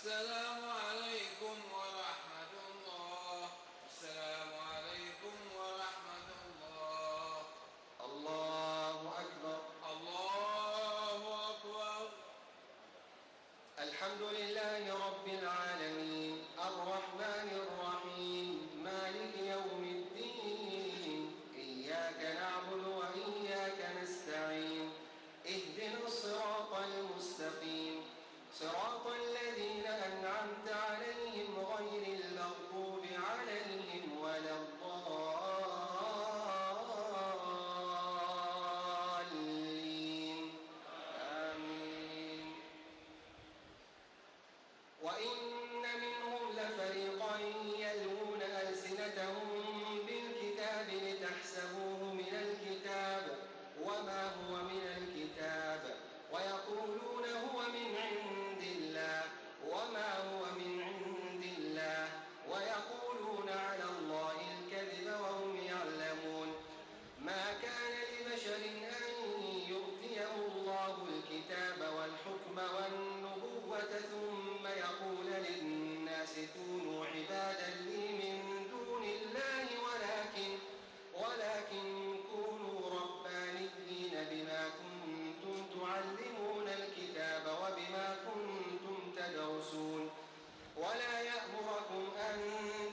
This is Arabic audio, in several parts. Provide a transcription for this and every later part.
السلام عليكم ورحمة الله. السلام عليكم ورحمة الله. الله أكبر. الله أكبر. الحمد لله رب العالمين الرحمن الرحيم مالك يوم الدين إياك نعبد وإياك نستعين اهدنا الصراط المستقيم صراط الذين أنعمت عليهم غير المغضوب عليهم ولا الضالين آمين. وإن منهم لفريقا يلوون ألسنتهم بالكتاب لتحسبوه من الكتاب وما هو من الكتاب ويقولون هو من عند الله وما هو من عند الله ويقولون على الله الكذب وهم يعلمون. ما كان لبشر أن يؤتيه الله الكتاب والحكم والنبوة ثم يقول للناس كونوا عبادا لي من دون الله ولكن كونوا ربانيين بما كنتم تعلمون الكتاب وبما كنتم تدرسون. ولا يأمركم أن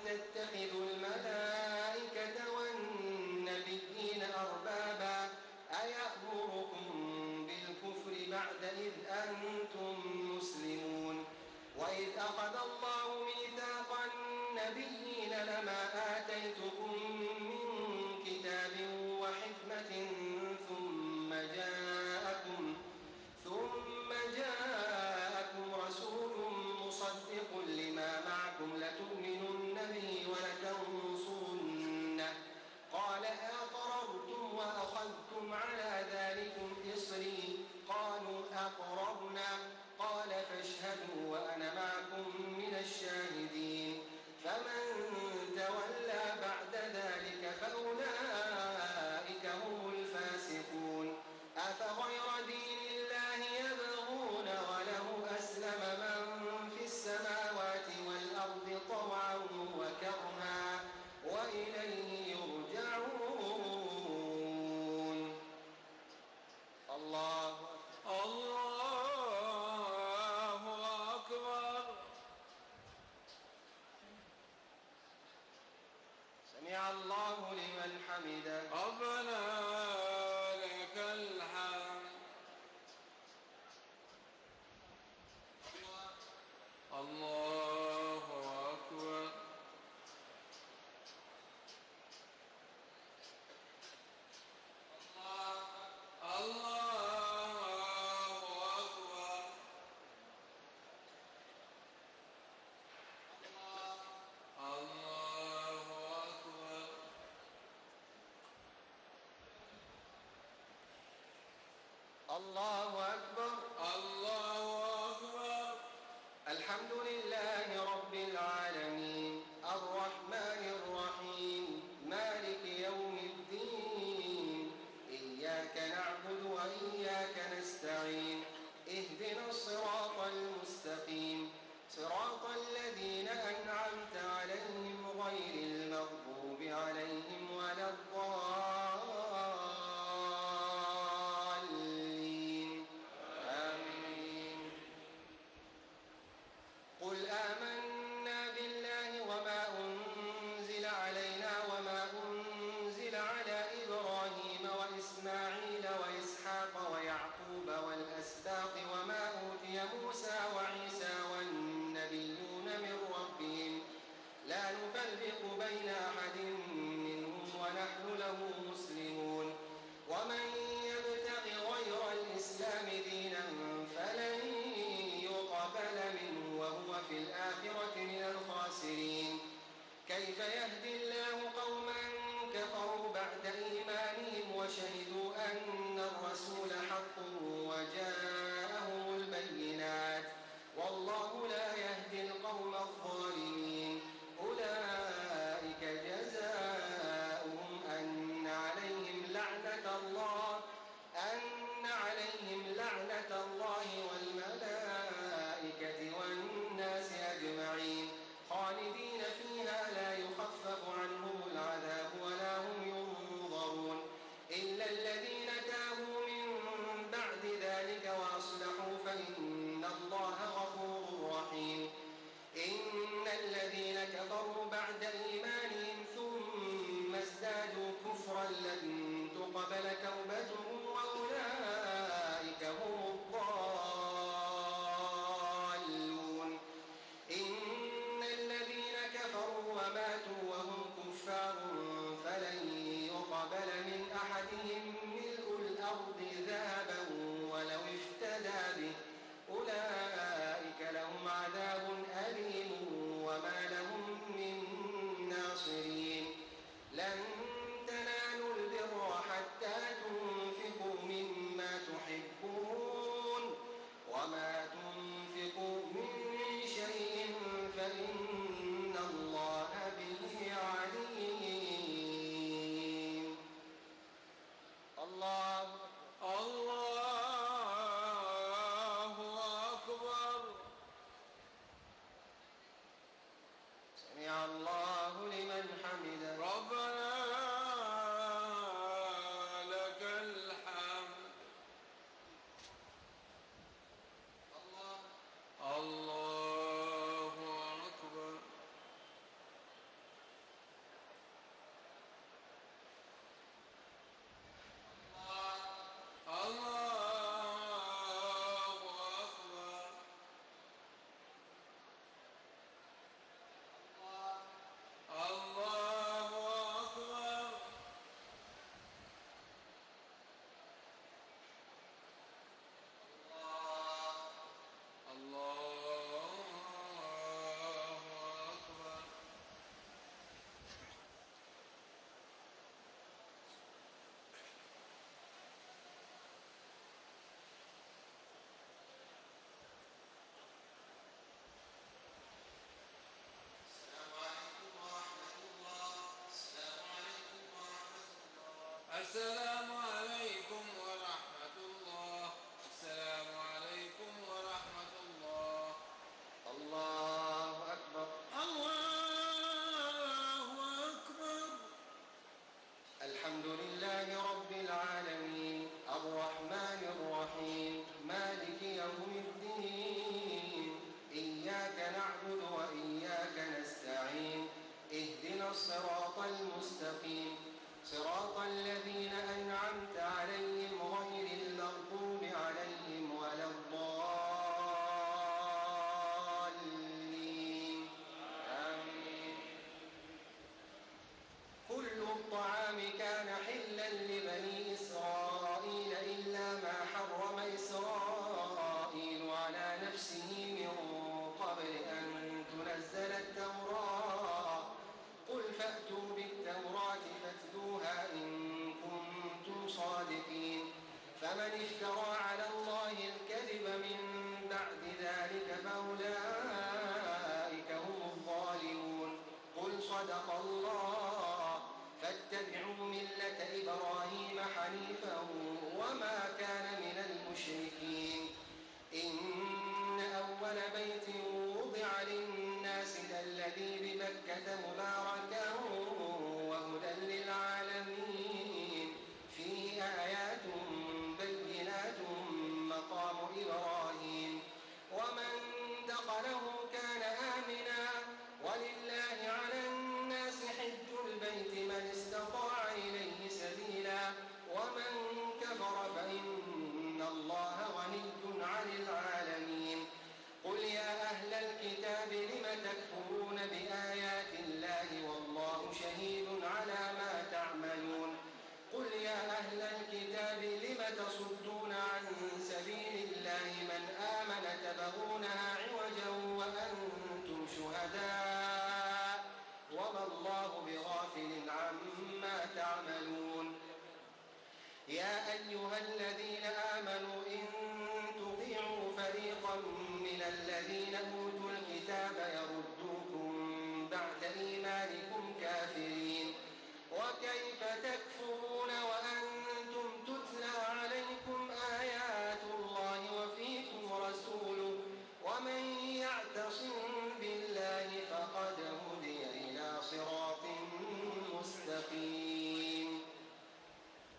تتخذوا الملائكة والنبيين أربابا أيأمركم بالكفر بعد إذ أنتم مسلمون. وإذ أخذ الله ميثاق النبيين لما آتيتكم من كتاب وحكمة ثم جاءكم رسول مصدق لما معكم لتؤمنن به ولتنصرنه قال أقررتم وأخذتم على ذلكم إصري قالوا أقررنا قال فاشهدوا وأنا معكم من الشاهدين. فمن تولى بعد ذلك فأولئك هم الفاسقون. أفغير دين الله يبغون وله أسلم من في السماوات والأرض طوعا وكرها وإليه يرجعون. الله أكبر. سمع الله لمن حمده. ربنا لك الحمد. الله أكبر. الله أكبر. الله أكبر. الله أكبر. الله أكبر. الحمد لله رب العالمين الرحمن الرحيم مالك يوم الدين إياك نعبد وإياك نستعين اهدنا الصراط المستقيم صراط الذين أنعمت عليهم غير المغضوب عليهم ولا الضالين آمين. قل آمنا بالله وما أنزل علينا وما أنزل على إبراهيم وإسماعيل وإسحاق ويعقوب والأسباط وما أوتي موسى وعيسى والنبيون من ربهم لا نفرق بين أحد منهم ونحن له مسلمون. ومن يبتغ غير الإسلام دينا فلن يقبل منه وهو في الآخرة من الخاسرين. كيف يهدي الله قوما كفروا بعد إيمانهم وشهدوا أن الرسول حق وجاءهم البينات والله لا يهدي القوم الظالمين. أولئك جزاؤهم أن عليهم لعنة الله والملائكة والناس السلام عليكم ورحمة الله. السلام عليكم ورحمة الله. الله أكبر. الله أكبر. الحمد لله رب العالمين الرحمن الرحيم مالك يوم الدين إياك نعبد وإياك نستعين اهدنا الصراط المستقيم صراط الذين أنعمت عليهم غير المغضوب عليهم ولا الضالين آمين. كل الطعام كان حلا لبني إسرائيل إلا ما حرم إسرائيل على نفسه من قبل أن تنزل التوراة قل فأتوا بالتوراة فاتلوها إن كنتم صادقين فمن افترى على الله الكذب من بعد ذلك فأولئك هم الظالمون. قل صدق الله فاتبعوا ملة إبراهيم حنيفا وما كان من المشركين إن أول بيت وضع للناس للذي ببكة مباركا وهدى للعالمين فيه آيات بينات مقام إبراهيم ومن دخله كان آمنا ولله على الناس حج البيت من استطاع إليه سبيلا ومن كفر فإن الله غني عن العالمين. قل يا أهل الكتاب لم تكفرون بآيات الله والله شهيد على ما تعملون. قل يا أهل الكتاب لم تصدون عن سبيل الله من آمن تبغونها عوجا وأنتم شهداء وما الله بغافل عما تعملون. يا أيها الذين آمنوا إن تطيعوا فريقا من الذين أوتوا الكتاب يردوكم بعد إيمانكم كافرين وكيف تكفرون وأنتم تتلى عليكم آيات الله وفيكم رسوله ومن يعتصم بالله فقد هدي إلى صراط مستقيم.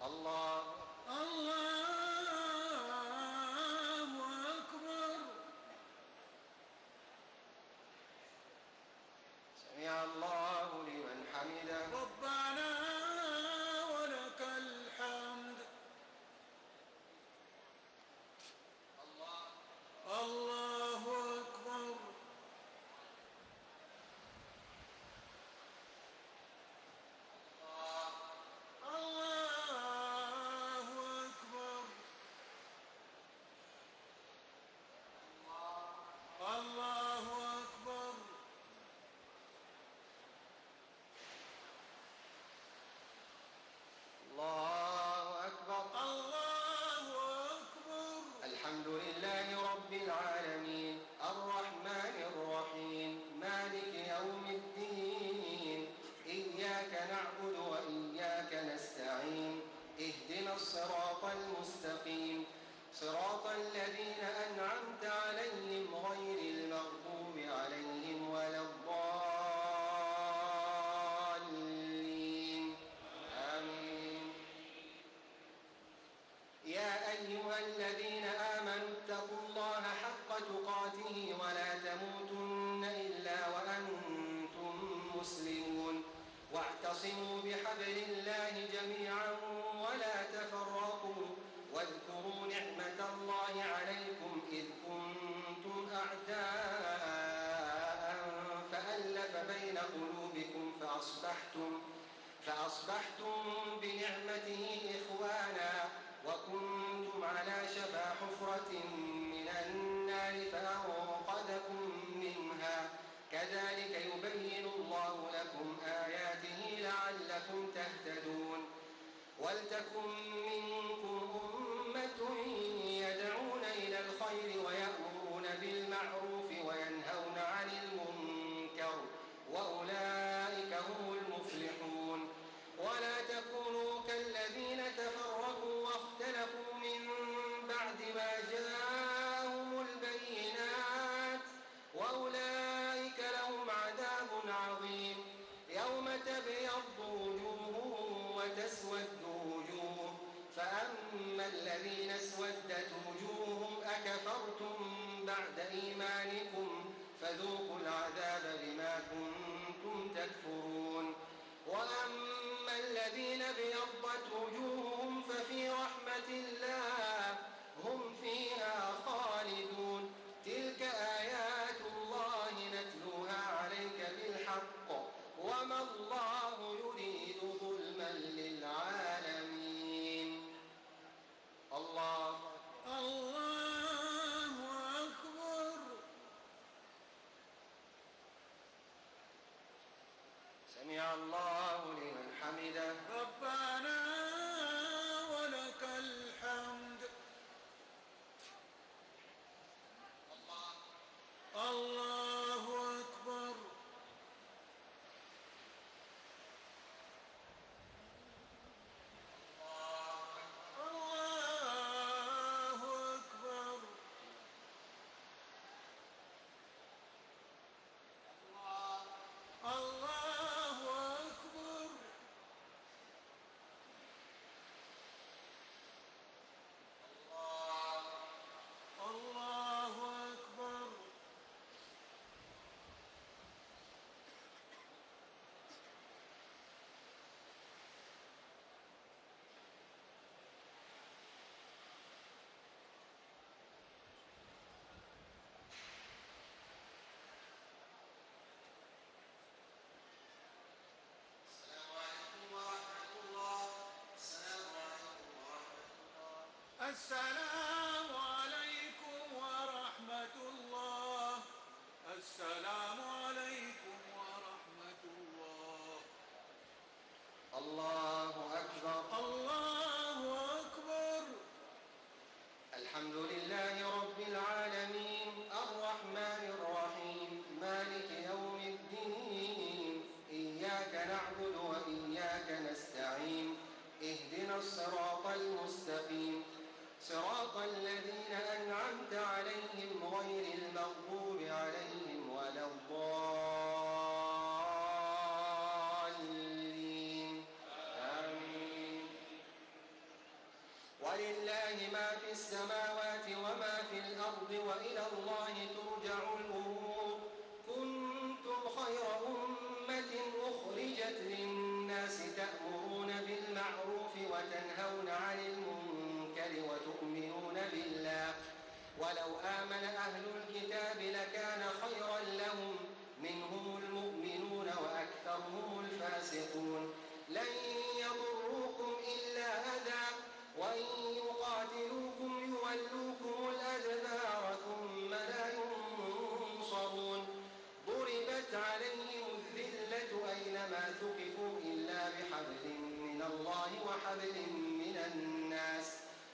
الله أكبر. سمع الله لمن حمده. ربنا ولك الحمد. الله أكبر. الله أكبر. الله أكبر. الله أكبر. الله أكبر. الحمد لله رب العالمين الرحمن الرحيم مالك يوم الدين إياك نعبد وإياك نستعين اهدنا الصراط المستقيم صراط الذين أنعمت عليهم غير المغضوب عليهم ولا الضالين آمين. يا أيها الذين آمنوا اتقوا الله حق تقاته ولا تموتن إلا وأنتم مسلمون واعتصموا بحبل الله جميعا ولا تفرقوا واذكروا نعمة الله عليكم إذ كنتم أعداء فألف بين قلوبكم فأصبحتم بنعمته إخوانا وكنتم على شفا حفرة من النار فأنقذكم منها كذلك يبين الله لكم آياته لعلكم تهتدون. ولتكن منكم أمة يدعون إلى الخير ويأمرون بالمعروف وينهون عن المنكر وأولئك هم المفلحون. ولا تكونوا كالذين وجوههم ففي رحمة الله هم فيها خالدون. تلك آيات الله نتلوها عليك بالحق وما الله يريد ظلما للعالمين. الله الله أكبر. سمع الله لمن حمده. ربنا ولك الحمد. الله أكبر. الله أكبر. الله أكبر. الله أكبر. السلام عليكم ورحمة الله. السلام عليكم ورحمة الله. الله أكبر. الله أكبر. الحمد لله رب العالمين الرحمن الرحيم مالك يوم الدين إياك نعبد وإياك نستعين اهدنا الصراط المستقيم صراط الذين أنعمت عليهم غير المغضوب عليهم ولا الضالين آمين. ولله ما في السماوات وما في الأرض وإلى الله ترجع الأمور. كنتم خير أمة أخرجت للناس تأمرون بالمعروف وتنهون عن المنكر وتؤمنون بالله ولو آمن أهل الكتاب لكان خيرا لهم منهم المؤمنون وأكثرهم الفاسقون. لن يضروكم إلا أذى وإن يقاتلوكم يولوكم الأدبار ثم لا ينصرون. ضربت عليهم الذلة أينما ثقفوا إلا بحبل من الله وحبل من الناس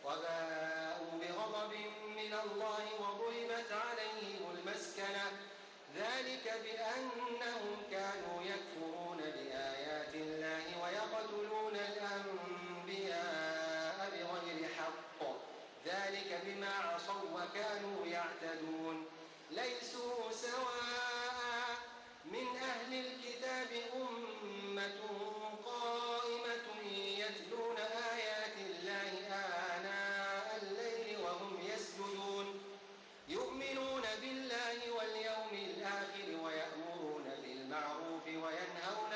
وباءوا بغضب من الله وضربت عليهم المسكنة ذلك بأنهم كانوا يكفرون بآيات الله ويقتلون الأنبياء بغير حق ذلك بما عصوا وكانوا يعتدون. ليسوا سواء من أهل الكتاب أمة قائمة يتلون آيات الله آناء الليل وهم يسجدون يؤمنون بالله واليوم الآخر ويأمرون بالمعروف وينهون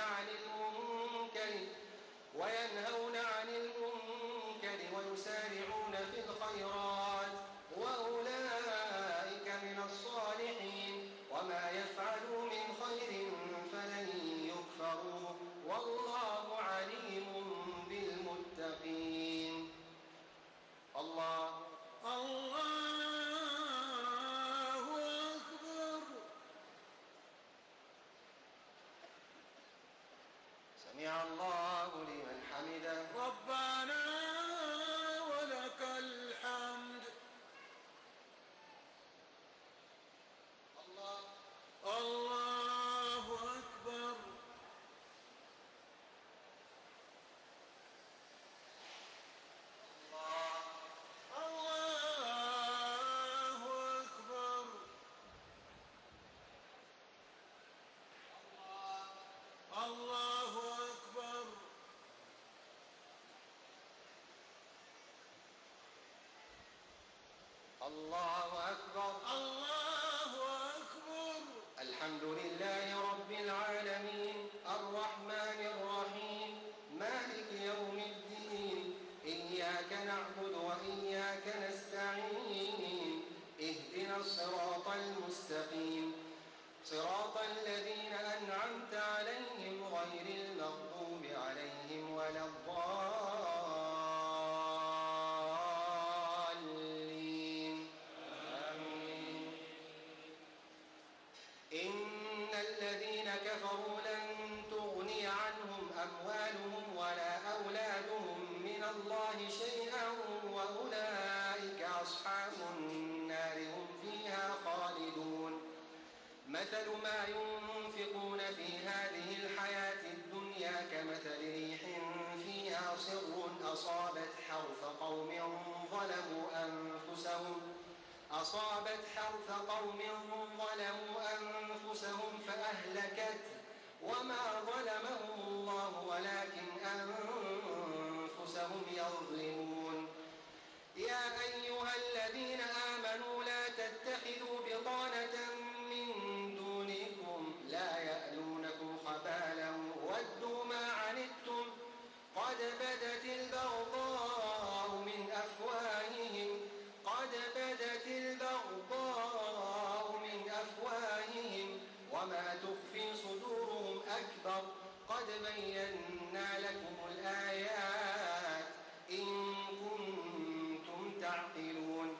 عن المنكر ويسارعون في الخيرات وأولئك من الصالحين. وما يفعلوا من خير فلن يكفروه والله عليم بالمتقين. الله أكبر. سمع الله لمن حمده. ربنا ولك الحمد. الله أكبر. الله أكبر. الله أكبر. الله أكبر. الله أكبر. الحمد لله رب العالمين الرحمن الرحيم مالك يوم الدين أصابت حرث قوم ظلموا أنفسهم فأهلكته وما ظلمهم الله ولكن أنفسهم يظلمون يا أيها الذين آمنوا لا تتخذوا بطانة من دونكم لا يألونكم خبالا ودوا ما عنتم قد بدت البغضاء من أفواههم وما تخفي صدورهم أكبر قد بينا لكم الآيات إن كنتم تعقلون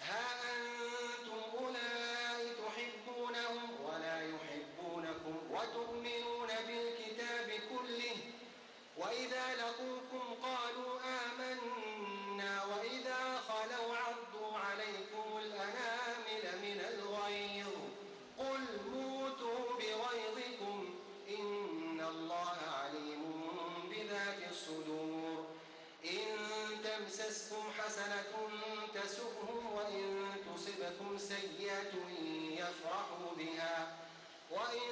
ها أنتم أولئك تحبونهم ولا يحبونكم وتؤمنون بالكتاب كله وإذا لقوكم قالوا آمنا وإذا خلوا عضوا عليكم الأنامل من الغيظ قل موتوا بغيظكم إن الله عليم بذات الصدور إن تمسسكم حسنة تسؤهم وإن تصبكم سيئة يفرحوا بها وإن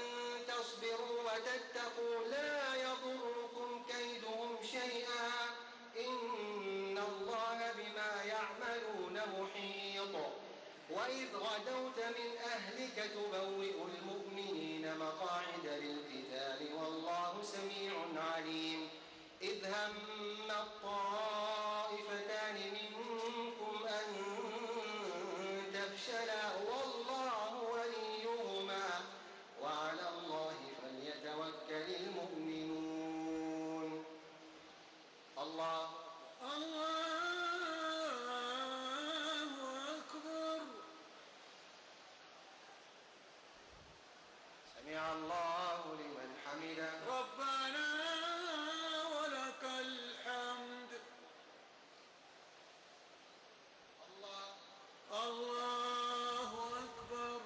تصبروا وتتقوا لا يضركم كيدهم شيئا إن الله بما يعملون محيط وإذ غدوت من أهلك تبوئ المؤمنين مقاعد للقتال والله سميع عليم إذ هم الطائفتان منكم أن تفشلا والله وليهما وعلى الله فليتوكل المؤمنون الله أكبر. سمع الله لمن حمده ربنا ولك الحمد. الله أكبر.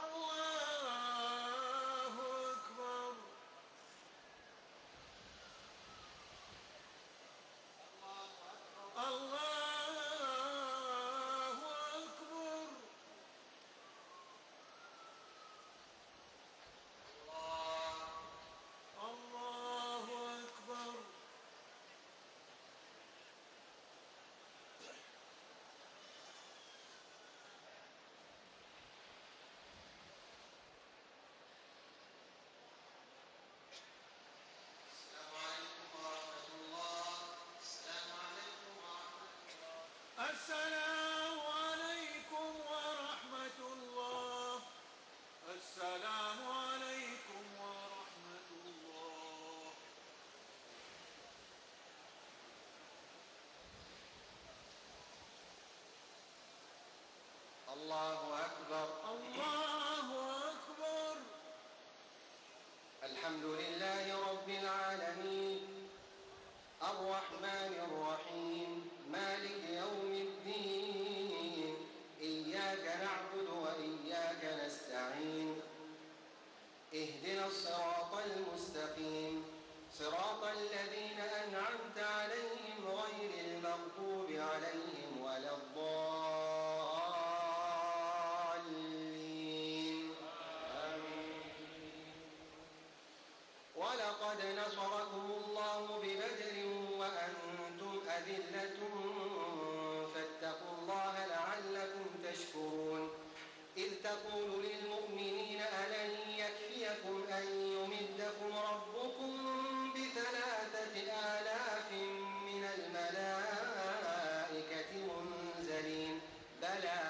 الله أكبر. الله أكبر. الله أكبر. السلام عليكم ورحمة الله. السلام عليكم ورحمة الله. الله أكبر الله أكبر. الحمد لله رب العالمين الرحمن الرحيم مالك يوم الدين إياك نعبد وإياك نستعين اهدنا الصراط المستقيم صراط الذين أنعمت عليهم غير المغضوب عليهم ولا الضالين ولقد نصركم الله ببدر وأنتم أذلة فاتقوا الله لعلكم تشكرون إذ تقول للمؤمنين ألن يكفيكم أن يمدكم ربكم ب3,000 من الملائكة منزلين بلى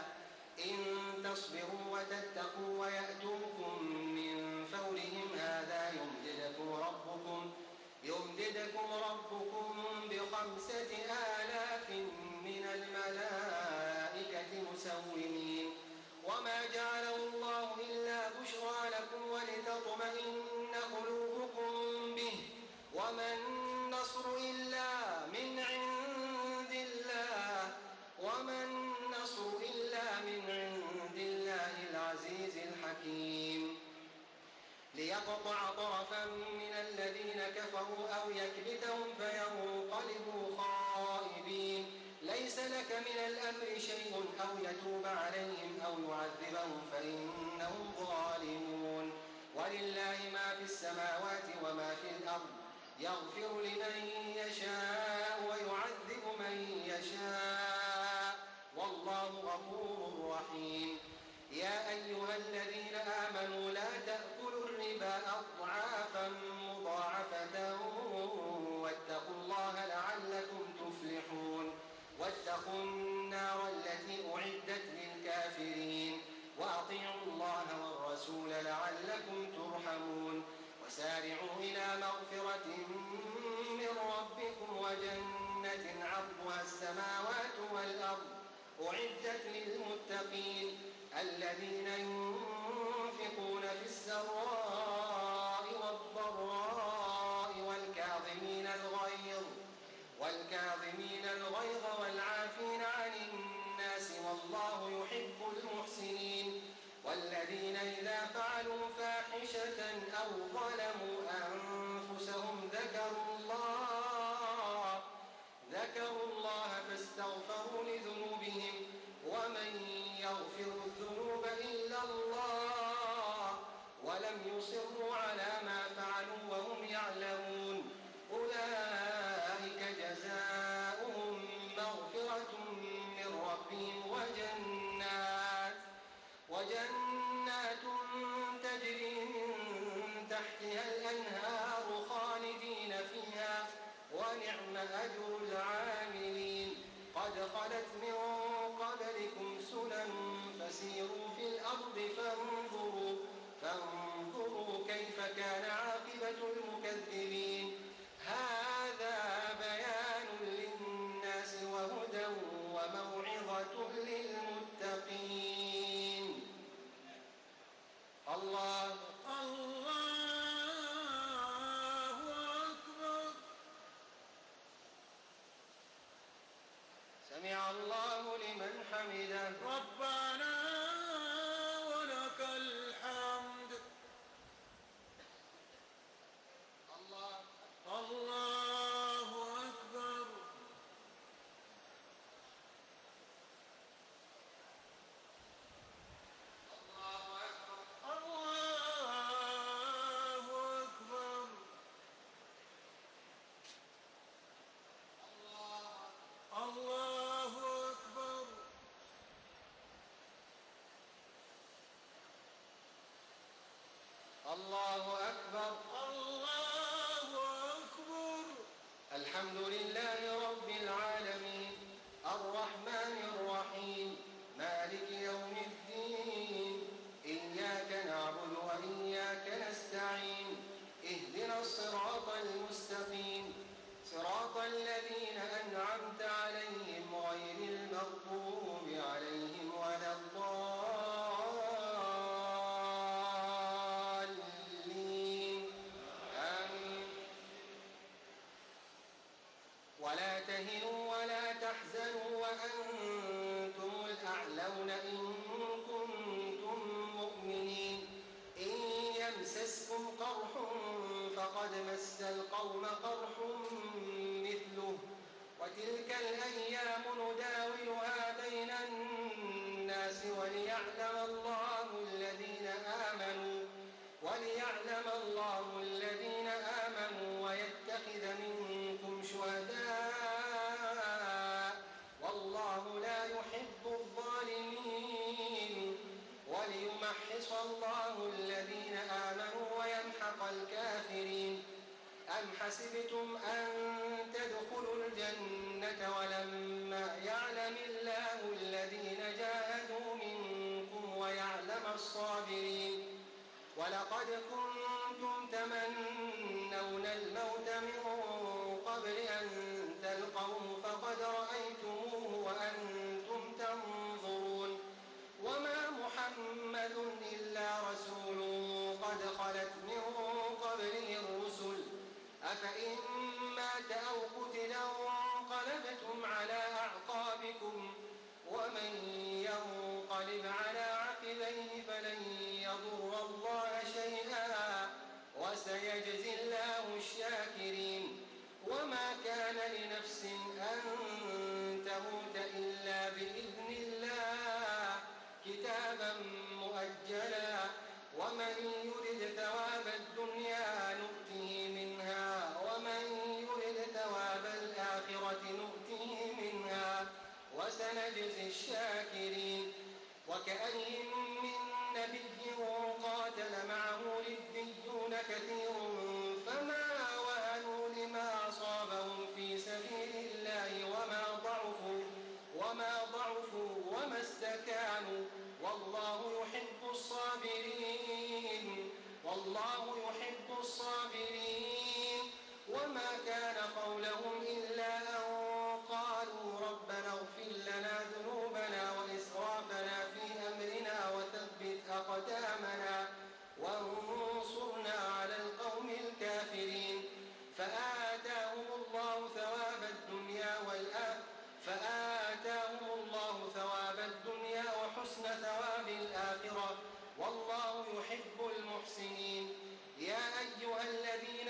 إن تصبروا وتتقوا ويأتوكم من فورهم هذا يمددكم ربكم ب5,000 من الملائكة مسومين وما جعله الله إلا بشرى لكم ولتطمئن أو يكبتهم فينقلبوا خائبين. ليس لك من الأمر شيء أو يتوب عليهم أو يعذبهم فإنهم ظالمون. ولله ما في السماوات وما في الأرض يغفر لمن يشاء ويعذب من يشاء والله غفور رحيم. يا أيها الذين آمنوا لا تأكلوا الربا أضعافا مضاعفة واتقوا الله لعلكم تفلحون. واتقوا النار التي أعدت للكافرين وأطيعوا الله والرسول لعلكم ترحمون. وسارعوا إلى مغفرة من ربكم وجنة عرضها السماوات والأرض أعدت للمتقين الذين ينفقون في السراء والضراء والكاظمين الغيظ والعافين عن الناس والله يحب المحسنين. والذين إذا فعلوا فاحشة أو ظلموا أنفسهم ذكروا الله فاستغفروا لذنوبهم ومن يغفر الذنوب إلا الله ولم يصروا على ما فعلوا وهم يعلمون أولئك جزاؤهم مغفرة من ربهم وجنات تجري من تحتها الأنهار خالدين فيها ونعم أجر العاملين. قد خلت من قبلكم سنن فسيروا في الأرض فانظروا كيف كان عاقبة المكذبين. هذا بيان للناس وهدى وموعظة للمتقين. الله أكبر. سمع الله لمن حمده. ربنا ولك الحمد. الله أكبر. الله أكبر. الحمد لله رب العالمين الرحمن الرحيم مالك يوم الدين. إياك نعبد وإياك نستعين. اهدنا الصراط المستقيم صراط الذين أنعمت عليهم غير المغضوب عليهم ولا الضالين. آمين. ولا تهنوا ولا تحزنوا وأنتم الأعلون إن كنتم مؤمنين. إن يمسسكم قرح فقد مس القوم قرح مثله وتلك الأيام نداولها بين الناس وليعلم الله الذين آمنوا ويتخذ منكم شهداء والله لا يحب الظالمين وليمحص الله الذين آمنوا ويمحق الكافرين. أم حسبتم أن تدخلوا الجنة ولما يعلم الله الذين جاهدوا منكم ويعلم الصابرين. ولقد كنتم تمنون الموت من قبل أن تلقوه فقد رأيتموه وأنتم تنظرون. وما محمد إلا رسول قد خلت من قبله الرسل أفإن مات أو قتل انقلبتم على أعقابكم ومن ينقلب على عقبيه فلن يضر الله شيئا وسيجزي الله الشاكرين. ومن يرد ثواب الدنيا نؤته منها ومن يرد ثواب الآخرة نؤته منها وسنجزي الشاكرين. وكأين من نبي قاتل معه ربيون كثير فما وهنوا لما أصابهم في سبيل الله وما ضعفوا وما استكانوا والله يحب الصابرين. وما كان قولهم إلا أن قالوا ربنا اغفر لنا ذنوبنا وإسرافنا في أمرنا وثبت أقدامنا وانصرنا على القوم الكافرين. فآتاهم الله ثواب الدنيا وحسن ثواب الآخرة والله يحب المحسنين. يا أيها الذين